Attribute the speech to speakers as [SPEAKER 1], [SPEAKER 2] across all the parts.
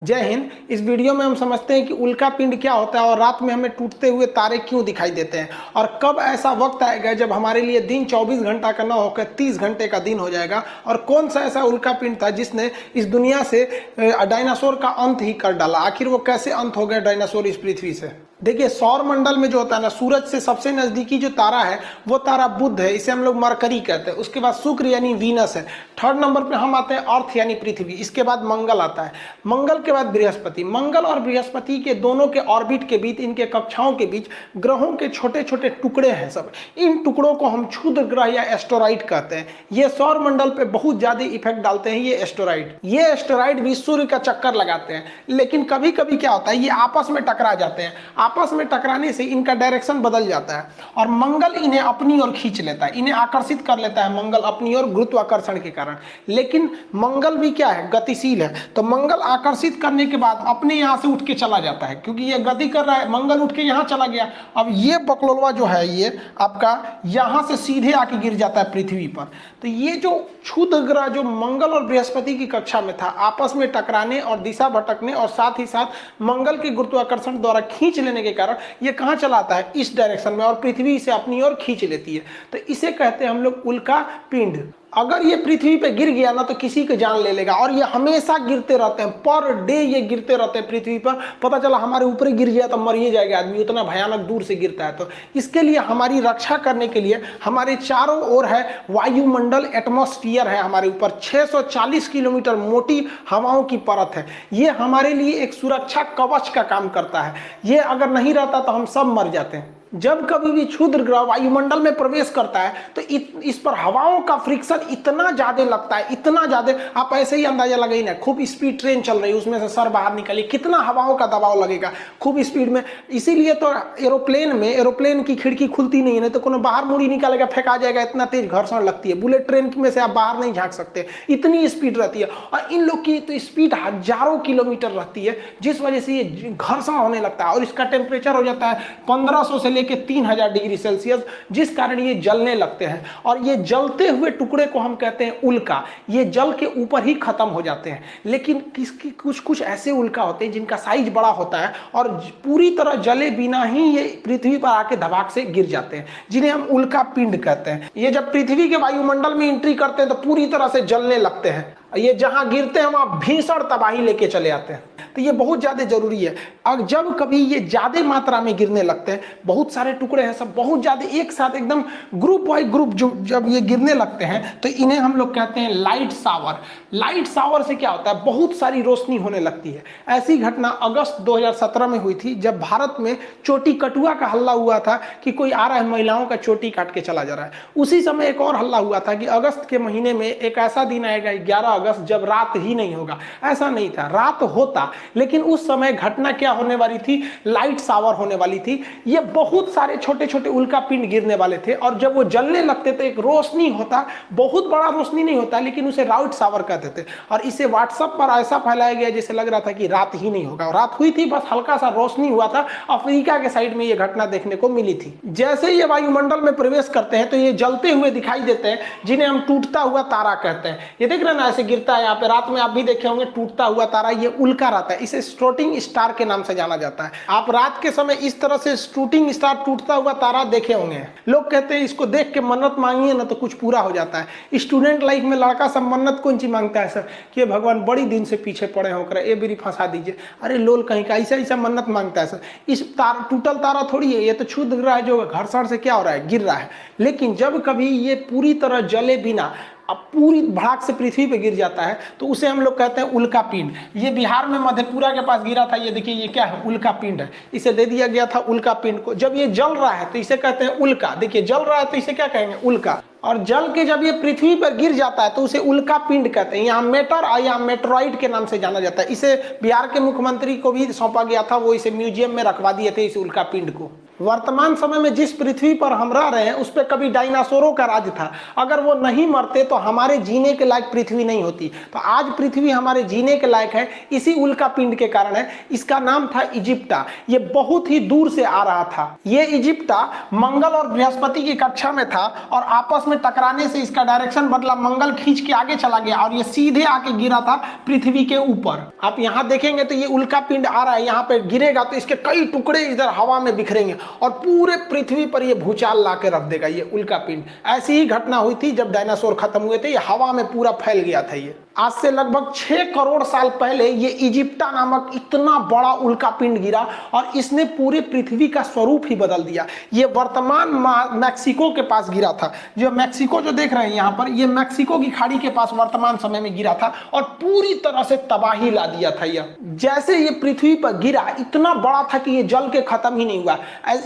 [SPEAKER 1] जय हिंद। इस वीडियो में हम समझते हैं कि उल्का पिंड क्या होता है और रात में हमें टूटते हुए तारे क्यों दिखाई देते हैं और कब ऐसा वक्त आएगा जब हमारे लिए दिन 24 घंटा का न होकर 30 घंटे का दिन हो जाएगा और कौन सा ऐसा उल्का पिंड था जिसने इस दुनिया से डायनासोर का अंत ही कर डाला। आखिर वो कैसे अंत हो गया डायनासोर इस पृथ्वी से। देखिए, सौर मंडल में जो होता है ना, सूरज से सबसे नजदीकी जो तारा है वो तारा बुध है, इसे हम लोग मरकरी कहते हैं। उसके बाद शुक्र यानी वीनस है। थर्ड नंबर पे हम आते हैं अर्थ यानी पृथ्वी। इसके बाद मंगल आता है। मंगल के बाद बृहस्पति। मंगल और बृहस्पति के दोनों के ऑर्बिट के बीच, इनके कक्षाओं के बीच ग्रहों के छोटे छोटे टुकड़े हैं सब। इन टुकड़ों को हम क्षुद्र ग्रह या एस्टेरॉइड कहते हैं। ये सौर मंडल पे बहुत ज्यादा इफेक्ट डालते हैं ये एस्टेरॉइड भी सूर्य का चक्कर लगाते हैं, लेकिन कभी कभी क्या होता है, ये आपस में टकरा जाते हैं। आपस में टकराने से इनका डायरेक्शन बदल जाता है और मंगल इन्हें अपनी ओर खींच लेता है, इन्हें आकर्षित कर लेता है मंगल अपनी ओर गुरुत्वाकर्षण के कारण। लेकिन मंगल भी क्या है, गतिशील है, तो मंगल आकर्षित करने के बाद अपने यहां से उठ के चला जाता है, क्योंकि ये गति कर रहा है। मंगल उठ के यहां चला गया। अब ये बकलोलवा जो है ये आपका यहां से सीधे आके गिर जाता है पृथ्वी पर। तो ये जो क्षुद्र ग्रह जो मंगल और बृहस्पति की कक्षा में था, आपस में टकराने और दिशा भटकने और साथ ही साथ मंगल के गुरुत्वाकर्षण द्वारा खींच लेने के कारण ये कहां चला आता है, इस डायरेक्शन में, और पृथ्वी से अपनी ओर खींच लेती है। तो इसे कहते हैं हम लोग उल्का पिंड। अगर ये पृथ्वी पे गिर गया ना तो किसी की जान ले लेगा, और ये हमेशा गिरते रहते हैं, पर डे ये गिरते रहते हैं पृथ्वी पर। पता चला हमारे ऊपर ही गिर गया तो मर ही जाएगा आदमी, उतना भयानक दूर से गिरता है। तो इसके लिए हमारी रक्षा करने के लिए हमारे चारों ओर है वायुमंडल, एटमॉस्फेयर है हमारे ऊपर। 640 किलोमीटर मोटी हवाओं की परत है। ये हमारे लिए एक सुरक्षा कवच का काम करता है। ये अगर नहीं रहता तो हम सब मर जाते हैं। जब कभी भी क्षुद्र ग्रह वायुमंडल में प्रवेश करता है तो इस पर हवाओं का फ्रिक्शन इतना ज्यादा लगता है, इतना ज्यादा, आप ऐसे ही अंदाजा लगाइए ना, खूब स्पीड ट्रेन चल रही है, उसमें से सर बाहर निकलिए, कितना हवाओं का दबाव लगेगा खूब स्पीड में। इसीलिए तो एरोप्लेन की खिड़की खुलती नहीं है, तो कोनो बाहर मुड़ी निकालेगा, फेंका जाएगा, इतना तेज घर्षण लगती है। बुलेट ट्रेन में से आप बाहर नहीं झांक सकते, इतनी स्पीड रहती है। और इन लोग की तो स्पीड हजारों किलोमीटर रहती है, जिस वजह से ये घर्षण होने लगता है और इसका टेम्परेचर हो जाता है 1500 से लेके 3000 डिग्री सेल्सियस, जिस कारण ये जलने लगते हैं। और ये जलते हुए टुकड़े को हम कहते हैं उल्का। ये जल के ऊपर ही खत्म हो जाते हैं। लेकिन किसकी कुछ ऐसे उल्का होते हैं जिनका साइज बड़ा होता है और पूरी तरह जले बिना ही ये पृथ्वी पर आके धमाक से गिर जाते हैं, जिन्हें हम उल्का पिंड कहते हैं। ये जब पृथ्वी के वायुमंडल में एंट्री करते हैं तो पूरी तरह से जलने लगते हैं। ये जहां गिरते हैं वहां भीषण तबाही लेके चले आते हैं। तो ये बहुत ज्यादा जरूरी है। अब जब कभी ये ज्यादा मात्रा में गिरने लगते हैं, बहुत सारे टुकड़े हैं सब बहुत ज्यादा एक साथ एकदम ग्रुप बाय ग्रुप जब ये गिरने लगते हैं तो इन्हें हम लोग कहते हैं लाइट शावर। लाइट शावर से क्या होता है, बहुत सारी रोशनी होने लगती है। ऐसी घटना अगस्त 2017 में हुई थी, जब भारत में चोटी कटुआ का हल्ला हुआ था कि कोई आ रहा है महिलाओं का चोटी काट के चला जा रहा है। उसी समय एक और हल्ला हुआ था कि अगस्त के महीने में एक ऐसा दिन आएगा 11 अगस्त जब रात ही नहीं होगा। ऐसा नहीं था, रात होता, लेकिन उस समय घटना क्या होने वाली थी, लाइट शावर होने वाली थी। ये बहुत सारे छोटे छोटे उल्का पिंड गिरने वाले थे और जब वो जलने लगते थे एक रोशनी होता, बहुत बड़ा रोशनी नहीं होता, लेकिन उसे लाइट शावर कहते थे। और इसे व्हाट्सएप पर ऐसा फैलाया गया जैसे लग रहा था कि रात ही नहीं होगा। रात हुई थी, बस हल्का सा रोशनी हुआ था। अफ्रीका के साइड में ये घटना देखने को मिली थी। जैसे ये वायुमंडल में प्रवेश करते हैं तो ये जलते हुए दिखाई देते हैं, जिन्हें हम टूटता हुआ तारा कहते हैं। ये देख रहे हैं ना, ऐसे गिरता है यहाँ पे, रात में आप भी देखे होंगे टूटता हुआ तारा, ये उल्का रहता है। इसे शूटिंग स्टार के नाम से जाना जाता है। आप रात के समय इस तरह से शूटिंग स्टार टूटता हुआ तारा देखे होंगे। लोग कहते हैं इसको देख के मन्नत मांगिए ना तो कुछ पूरा हो जाता है। स्टूडेंट लाइफ में लड़का सब मन्नत कौन सी मांगता है सर, कि भगवान बड़ी दिन से पीछे पड़े होकर ए बेरी फंसा दीजिए। अरे लोल कहीं का ऐसा मन्नत मांगता है सर। इस तारा टूटल तारा थोड़ी है, ये तो क्षुद्र ग्रह है जो घर्षण से क्या हो रहा है, गिर रहा है। लेकिन जब कभी ये पूरी तरह जले बिना अब पूरी भड़ाक से पृथ्वी पे गिर जाता है तो उसे हम लोग कहते हैं उल्का पिंड। ये बिहार में मधेपुरा के पास गिरा था। ये देखिए, ये क्या है, उल्का पिंड है। इसे दे दिया गया था उल्का पिंड को। जब ये जल रहा है तो इसे कहते हैं उल्का। देखिए, जल रहा है तो इसे क्या कहेंगे, उल्का। और जल के जब ये पृथ्वी पर गिर जाता है तो उसे उल्का पिंड कहते हैं। यहाँ मेटर और यहाँ मेट्रोइड के नाम से जाना जाता है। इसे बिहार के मुख्यमंत्री को भी सौंपा गया था, वो इसे म्यूजियम में रखवा दिए थे इस उल्का पिंड को। वर्तमान समय में जिस पृथ्वी पर हम रह रहे हैं उस पर कभी डायनासोरों का राज था। अगर वो नहीं मरते तो हमारे जीने के लायक पृथ्वी नहीं होती। तो आज पृथ्वी हमारे जीने के लायक है इसी उल्का पिंड के कारण है। इसका नाम था इजिप्टा। ये बहुत ही दूर से आ रहा था। ये इजिप्टा मंगल और बृहस्पति की कक्षा में था और आपस में टकराने से इसका डायरेक्शन बदला, मंगल खींच के आगे चला गया और ये सीधे आके गिरा था पृथ्वी के ऊपर। आप यहाँ देखेंगे तो ये उल्का पिंड आ रहा है, यहाँ पे गिरेगा तो इसके कई टुकड़े इधर हवा में बिखरेंगे और पूरे पृथ्वी पर ये भूचाल ला के रख देगा। ये उल्का पिंड ऐसी ही घटना हुई थी जब डायनासोर खत्म हुए थे। ये हवा में पूरा फैल गया था। ये आज से लगभग 6 करोड़ साल पहले ये इजिप्टा नामक इतना बड़ा उल्का पिंड गिरा और इसने पूरे पृथ्वी का स्वरूप ही बदल दिया। ये वर्तमान मैक्सिको के पास गिरा था। जो मैक्सिको जो देख रहे हैं यहाँ पर, ये मैक्सिको की खाड़ी के पास वर्तमान समय में गिरा था और पूरी तरह से तबाही ला दिया था। यह जैसे ये पृथ्वी पर गिरा इतना बड़ा था कि ये जल के खत्म ही नहीं हुआ।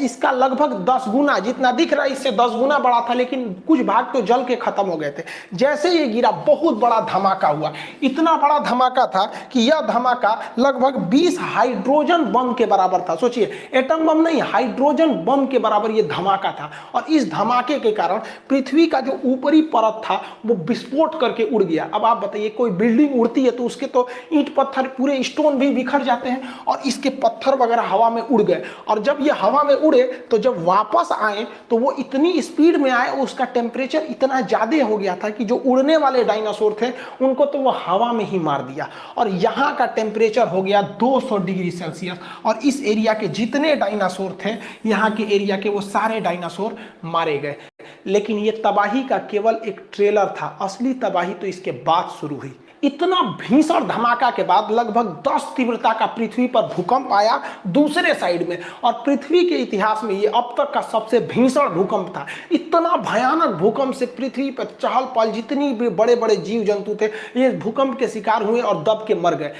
[SPEAKER 1] इसका लगभग 10 गुना, जितना दिख रहा है इससे 10 गुना बड़ा था, लेकिन कुछ भाग तो जल के खत्म हो गए थे। जैसे ये गिरा बहुत बड़ा धमाका हुआ। इतना बड़ा धमाका था कि यह धमाका लगभग 20 हाइड्रोजन बम के बराबर था। सोचिए, एटम बम नहीं, हाइड्रोजन बम के बराबर यह धमाका था। और इस धमाके के कारण पृथ्वी का जो ऊपरी परत था वो विस्फोट करके उड़ गया। अब आप बताइए, कोई बिल्डिंग उड़ती है तो उसके तो ईंट पत्थर पूरे स्टोन भी बिखर जाते हैं और इसके पत्थर वगैरह हवा में उड़ गए। और जब ये हवा में उड़े तो जब वापस आए तो वो इतनी स्पीड में आए, उसका टेम्परेचर इतना ज्यादा हो गया था कि जो उड़ने वाले डायनासोर थे उनको तो वो हवा में ही मार दिया। और यहाँ का टेम्परेचर हो गया 200 डिग्री सेल्सियस। और इस एरिया के जितने डायनासोर थे, यहाँ के एरिया के, वो सारे डायनासोर मारे गए। लेकिन ये तबाही का केवल एक ट्रेलर था, असली तबाही तो इसके बाद शुरू हुई। इतना भीषण धमाका के बाद लगभग 10 तीव्रता का पृथ्वी पर भूकंप आया दूसरे साइड में। और पृथ्वी के इतिहास में ये अब तक का सबसे भीषण भूकंप था। इतना भयानक भूकंप से पृथ्वी पर चहल पहल, जितनी भी बड़े बड़े जीव जंतु थे ये भूकंप के शिकार हुए और दब के मर गए।